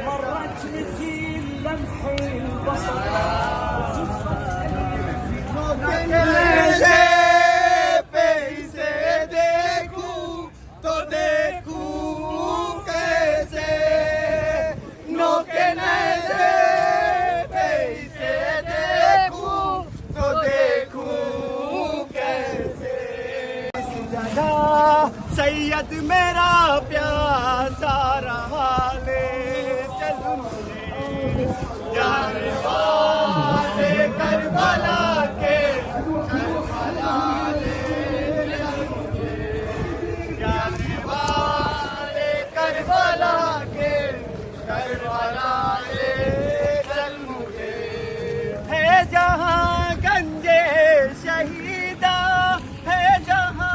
مرت مثل لمح البصر सैयद मेरा प्यासा रहा ले चल मुझे जाने वाले करबला के करबला ले चल मुझे जाने वाले करबला के करबला ले चल मुझे है जहाँ गंजे शहीदा है जहाँ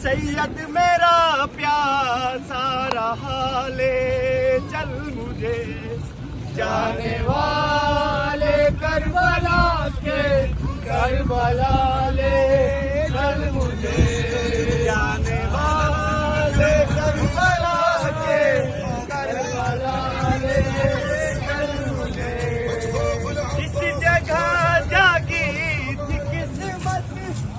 सैयद मेरा प्यासा रहा ले चल मुझे जाने वाले करबला के करबला ले चल मुझे।